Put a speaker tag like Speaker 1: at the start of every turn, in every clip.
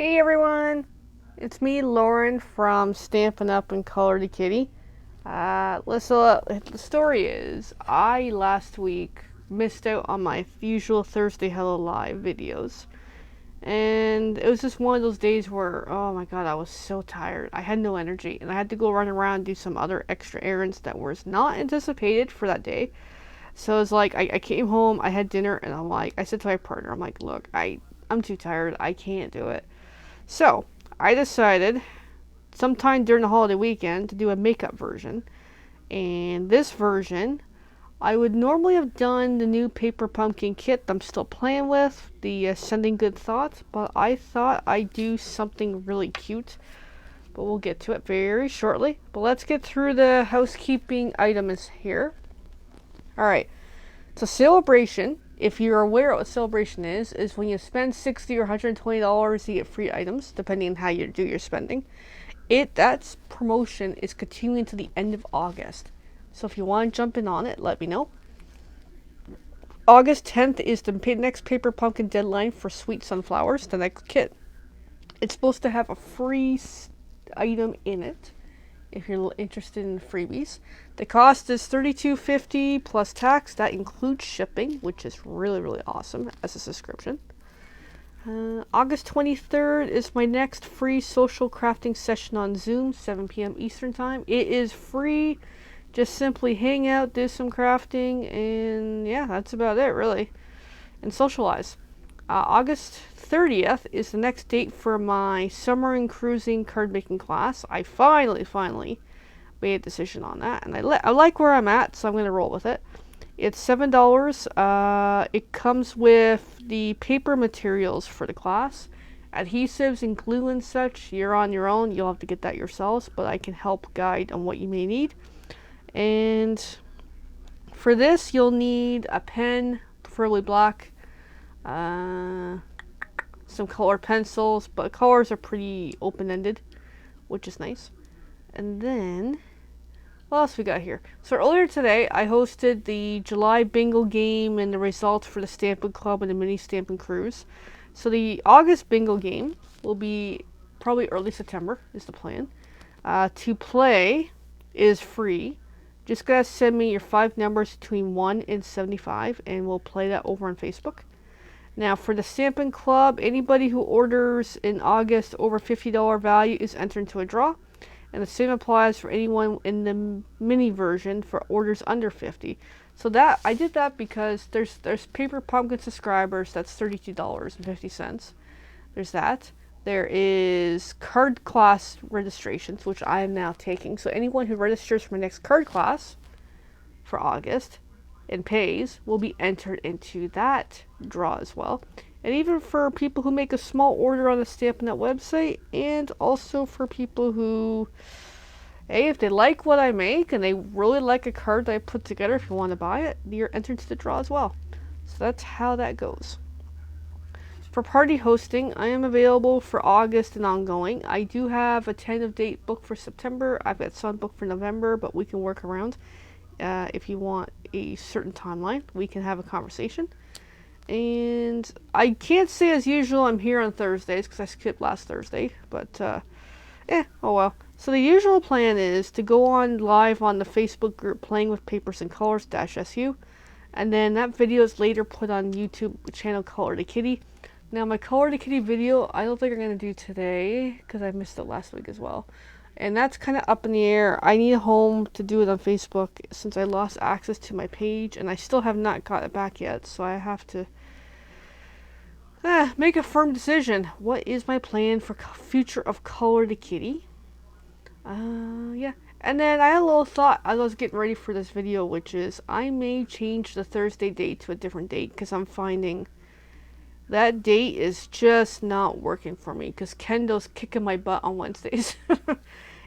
Speaker 1: Hey everyone, it's me, Lauren from Stampin' Up and Color the Kitty. The story is, I last week missed out on my usual Thursday Hello Live videos. And it was just one of those days where, oh my god, I was so tired. I had no energy, and I had to go run around and do some other extra errands that was not anticipated for that day. So it was like, I came home, I had dinner, and I said to my partner, I'm like, look, I'm too tired, I can't do it. So, I decided sometime during the holiday weekend to do a makeup version. And this version, I would normally have done the new paper pumpkin kit I'm still playing with, the Sending Good Thoughts, but I thought I'd do something really cute. But we'll get to it very shortly. But let's get through the housekeeping items here. Alright, it's a celebration. If you're aware what a celebration is when you spend $60 or $120, you get free items, depending on how you do your spending. That promotion is continuing to the end of August. So if you want to jump in on it, let me know. August 10th is the next Paper Pumpkin deadline for Sweet Sunflowers, the next kit. It's supposed to have a free item in it, if you're interested in freebies. The cost is $32.50 plus tax. That includes shipping, which is really, really awesome as a subscription. August 23rd is my next free social crafting session on Zoom, 7 p.m. Eastern Time. It is free. Just simply hang out, do some crafting, and yeah, that's about it, really. And socialize. August 30th is the next date for my summer and cruising card making class. I finally made a decision on that, and I like where I'm at, so I'm going to roll with it. It's $7. It comes with the paper materials for the class, adhesives and glue and such. You're on your own. You'll have to get that yourselves, but I can help guide on what you may need. And for this, you'll need a pen, preferably black, some colored pencils, but colors are pretty open-ended, which is nice. And then, what else we got here? So earlier today, I hosted the July bingo game and the results for the Stampin' Club and the mini Stampin' Cruise. So the August bingo game will be probably early September is the plan. To play is free. Just gotta send me your 5 numbers between 1 and 75, and we'll play that over on Facebook. Now, for the Stampin' Club, anybody who orders in August over $50 value is entered into a draw. And the same applies for anyone in the mini version for orders under 50. So that I did that because there's Paper Pumpkin subscribers, that's $32.50. There's that. There is card class registrations, which I am now taking. So anyone who registers for my next card class for August and pays will be entered into that draw as well. And even for people who make a small order on the Stampin' Up website, and also for people who, hey, if they like what I make and they really like a card that I put together, if you want to buy it, you're entered to the draw as well. So that's how that goes. For party hosting, I am available for August and ongoing. I do have a tentative date booked for September. I've got some booked for November, but we can work around. If you want a certain timeline, we can have a conversation. And I can't say as usual I'm here on Thursdays because I skipped last Thursday, but oh well. So the usual plan is to go on live on the Facebook group Playing with Papers and Colors -SU, and then that video is later put on YouTube channel Color the Kitty. Now my Color the Kitty video, I don't think I'm going to do today because I missed it last week as well. And that's kind of up in the air. I need a home to do it on Facebook since I lost access to my page, and I still have not got it back yet, so I have to make a firm decision. What is my plan for future of Color the Kitty? Yeah. And then I had a little thought as I was getting ready for this video, which is I may change the Thursday date to a different date because I'm finding that date is just not working for me because Kendall's kicking my butt on Wednesdays.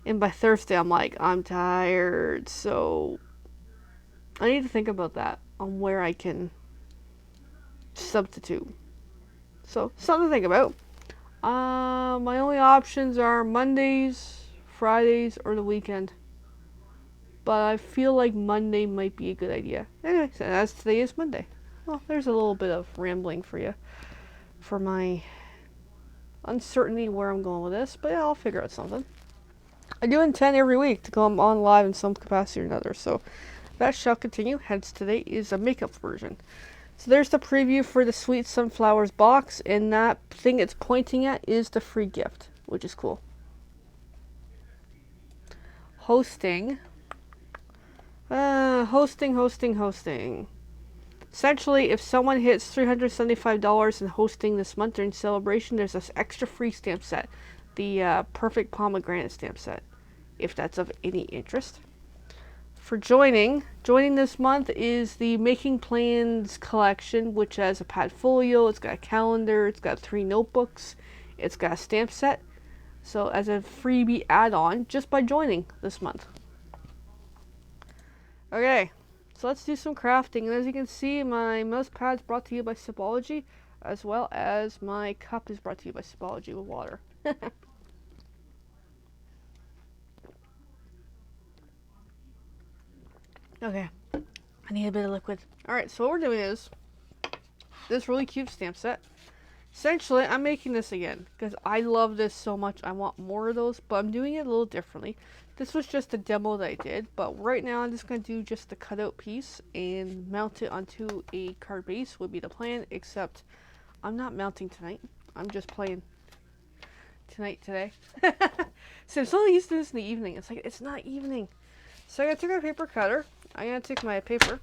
Speaker 1: And by Thursday, I'm like, I'm tired. So I need to think about that on where I can substitute. So something to think about. My only options are Mondays, Fridays, or the weekend. But I feel like Monday might be a good idea. Anyway, so as today is Monday. Well, there's a little bit of rambling for you. For my uncertainty where I'm going with this, but yeah, I'll figure out something. I do intend every week to go on live in some capacity or another, so that shall continue. Hence, today is a makeup version. So there's the preview for the Sweet Sunflowers box, and that thing it's pointing at is the free gift, which is cool. Hosting. Hosting. Essentially, if someone hits $375 in hosting this month during celebration, there's this extra free stamp set. The Perfect Pomegranate stamp set, if that's of any interest. For joining this month is the Making Plans collection, which has a padfolio, it's got a calendar, it's got 3 notebooks, it's got a stamp set. So as a freebie add-on, just by joining this month. Okay, so let's do some crafting. And as you can see, my mouse pad is brought to you by Sipology, as well as my cup is brought to you by Sipology with water. Okay, I need a bit of liquid. Alright, so what we're doing is this really cute stamp set. Essentially, I'm making this again because I love this so much. I want more of those, but I'm doing it a little differently. This was just a demo that I did, but right now I'm just going to do just the cutout piece and mount it onto a card base would be the plan, except I'm not mounting tonight. I'm just playing today. So I'm so used to this in the evening. It's like, it's not evening. So I'm going to take my paper cutter. I'm going to take my paper,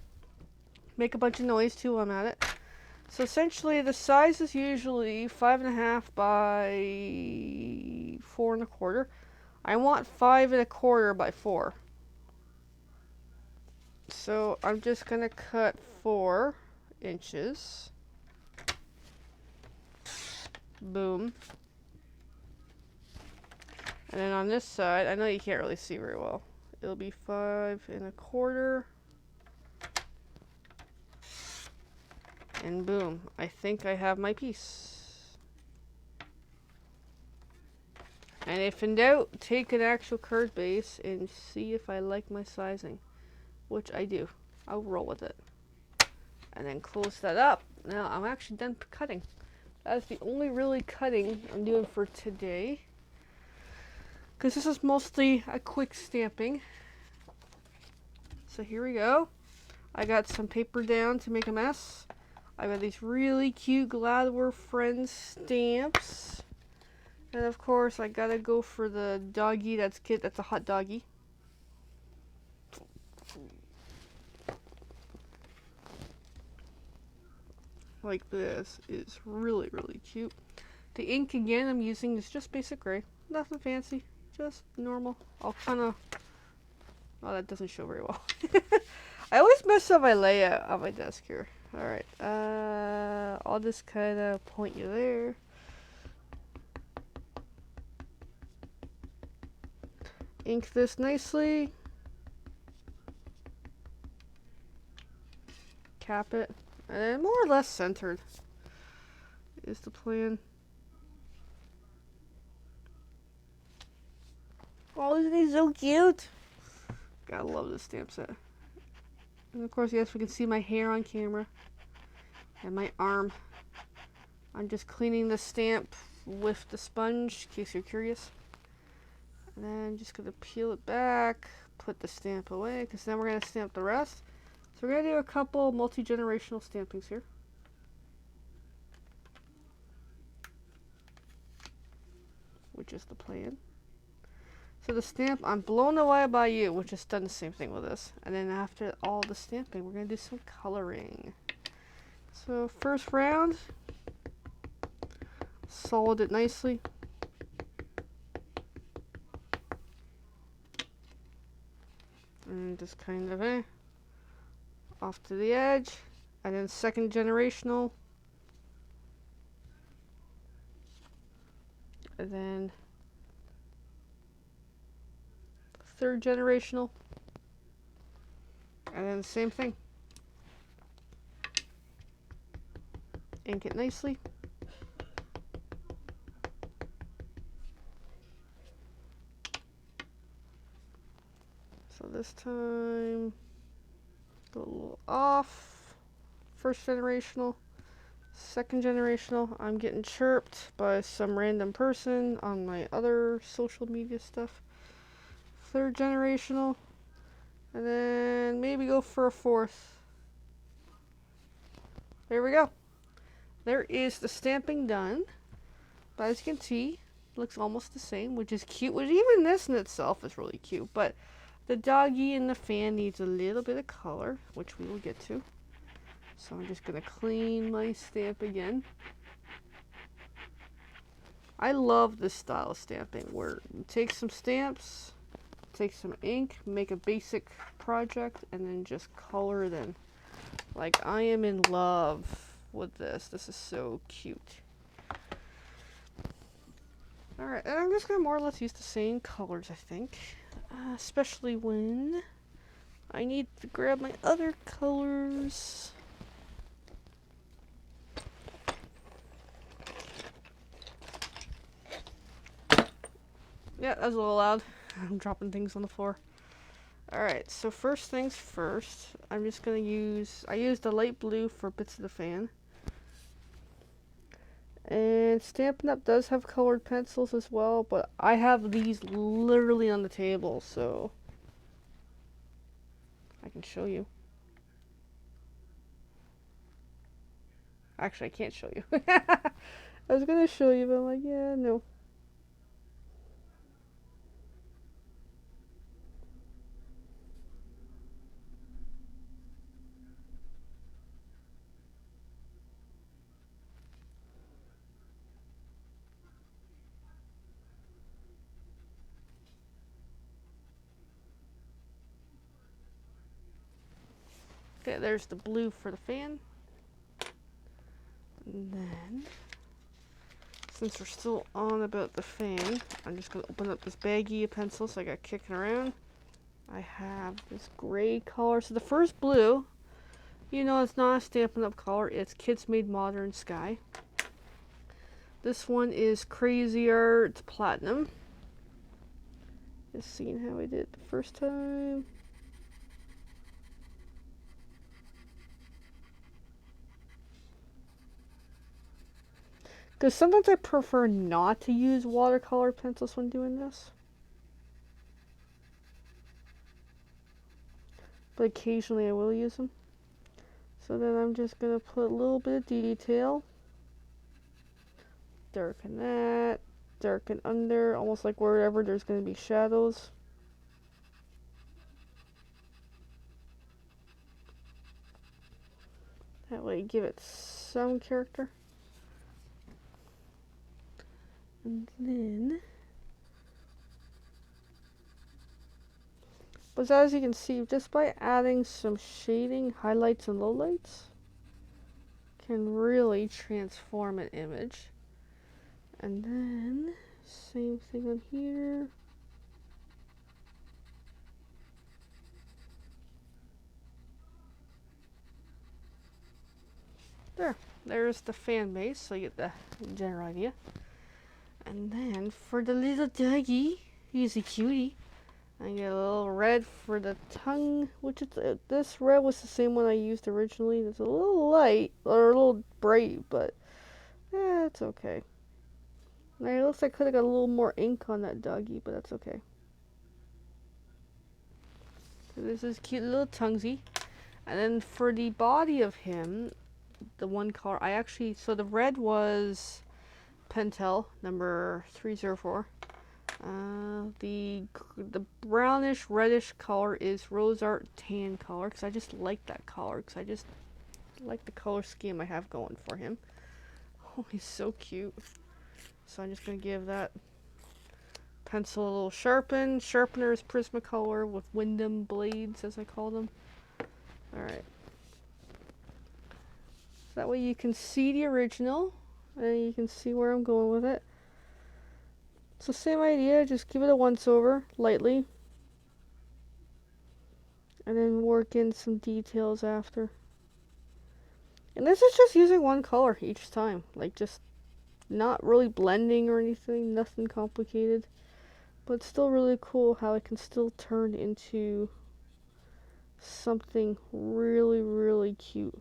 Speaker 1: make a bunch of noise too while I'm at it. So essentially the size is usually 5.5 by 4.25. I want 5.25 by 4. So I'm just going to cut 4 inches. Boom. And then on this side, I know you can't really see very well. It'll be 5.25. And boom, I think I have my piece. And if in doubt, take an actual card base and see if I like my sizing, which I do. I'll roll with it. And then close that up. Now I'm actually done cutting. That's the only really cutting I'm doing for today, because this is mostly a quick stamping. So here we go. I got some paper down to make a mess. I got these really cute Glad We're Friends stamps. And of course, I gotta go for the doggy that's a hot doggy. Like this is really, really cute. The ink again I'm using is just basic gray. Nothing fancy, just normal. I'll kinda, oh, that doesn't show very well. I always mess up my layout on my desk here. Alright, I'll just kind of point you there. Ink this nicely. Cap it. And then more or less centered is the plan. Oh, isn't he so cute? Gotta love this stamp set. And of course, yes, we can see my hair on camera. And my arm. I'm just cleaning the stamp with the sponge, in case you're curious. And then I'm just gonna peel it back, put the stamp away, because then we're gonna stamp the rest. So we're gonna do a couple multi-generational stampings here. Which is the plan. So the stamp, I'm blown away by you, which has done the same thing with this. And then after all the stamping, we're gonna do some coloring. So first round, solid it nicely. And just kind of off to the edge. And then second generational. And then third generational. And then the same thing. Ink it nicely. So this time, go a little off. First generational. Second generational, I'm getting chirped by some random person on my other social media stuff. Third generational, and then maybe go for a fourth. There we go. There is the stamping done. But as you can see, it looks almost the same, which is cute. Which even this in itself is really cute. But the doggy and the fan needs a little bit of color, which we will get to. So I'm just going to clean my stamp again. I love this style of stamping where you take some stamps, take some ink, make a basic project, and then just color it in. Like, I am in love with this. This is so cute. Alright, and I'm just going to more or less use the same colors, I think. Especially when I need to grab my other colors. Yeah, that was a little loud. I'm dropping things on the floor. Alright, so first things first, I'm just going to use, I used the light blue for bits of the fan. And Stampin' Up! Does have colored pencils as well, but I have these literally on the table, so I can show you. Actually, I can't show you. I was going to show you, but I'm like, yeah, no. Okay, there's the blue for the fan. And then, since we're still on about the fan, I'm just going to open up this baggie of pencils I got kicking around. I have this gray color. So the first blue, you know, it's not a Stampin' Up! Color. It's Kids Made Modern Sky. This one is Crazy Art Platinum. Just seeing how I did it the first time. Because sometimes I prefer not to use watercolor pencils when doing this. But occasionally I will use them. So then I'm just going to put a little bit of detail. Darken that. Darken under, almost like wherever there's going to be shadows. That way give it some character. And then, but as you can see, just by adding some shading, highlights, and lowlights, can really transform an image. And then, same thing on here. There's the fan base, so you get the general idea. And then for the little doggy, he's a cutie. I get a little red for the tongue, which is this red was the same one I used originally. It's a little light or a little bright, but it's okay. And it looks like I could have got a little more ink on that doggy, but that's okay. So this is cute little tonguesy. And then for the body of him, the one color I actually, so the red was Pentel number 304. The brownish reddish color is Rose Art tan color, because I just like that color, because I just like the color scheme I have going for him. Oh, he's so cute. So I'm just going to give that pencil a little sharpen. Sharpener is Prismacolor with Wyndham blades, as I call them. Alright. That way you can see the original, and you can see where I'm going with it. So same idea, just give it a once over, lightly. And then work in some details after. And this is just using one color each time. Like, just not really blending or anything, nothing complicated. But still really cool how it can still turn into something really, really cute.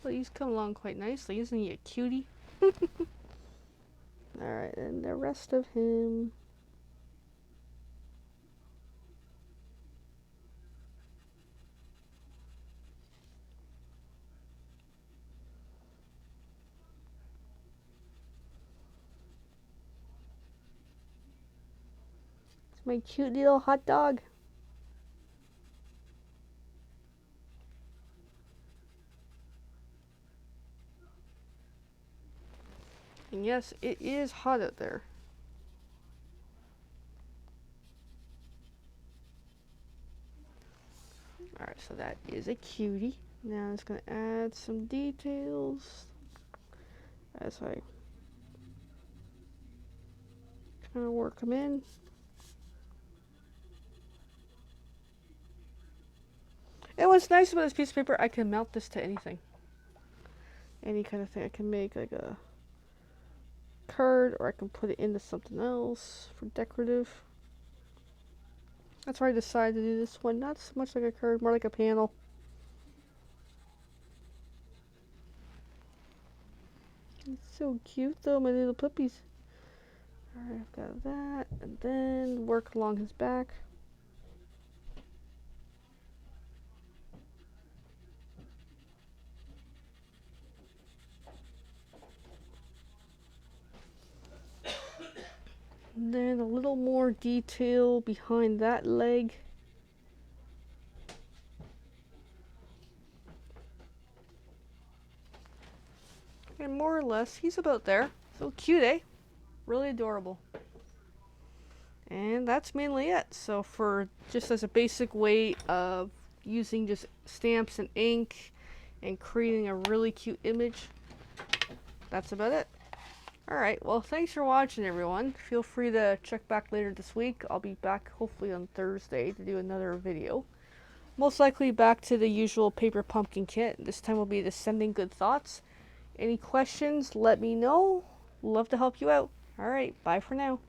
Speaker 1: Well, he's come along quite nicely. Isn't he a cutie? Alright, and the rest of him. It's my cute little hot dog. And yes, it is hot out there. Alright, so that is a cutie. Now I'm just going to add some details as I kind of work them in. And what's nice about this piece of paper, I can mount this to anything. Any kind of thing. I can make like a card, or I can put it into something else for decorative. That's why I decided to do this one. Not so much like a card, more like a panel. It's so cute though, my little puppies. Alright, I've got that. And then work along his back. And then a little more detail behind that leg. And more or less, he's about there. So cute, eh? Really adorable. And that's mainly it. So for just as a basic way of using just stamps and ink and creating a really cute image, that's about it. Alright, well thanks for watching everyone. Feel free to check back later this week. I'll be back hopefully on Thursday to do another video. Most likely back to the usual paper pumpkin kit. This time will be the sending good thoughts. Any questions, let me know. Love to help you out. Alright, bye for now.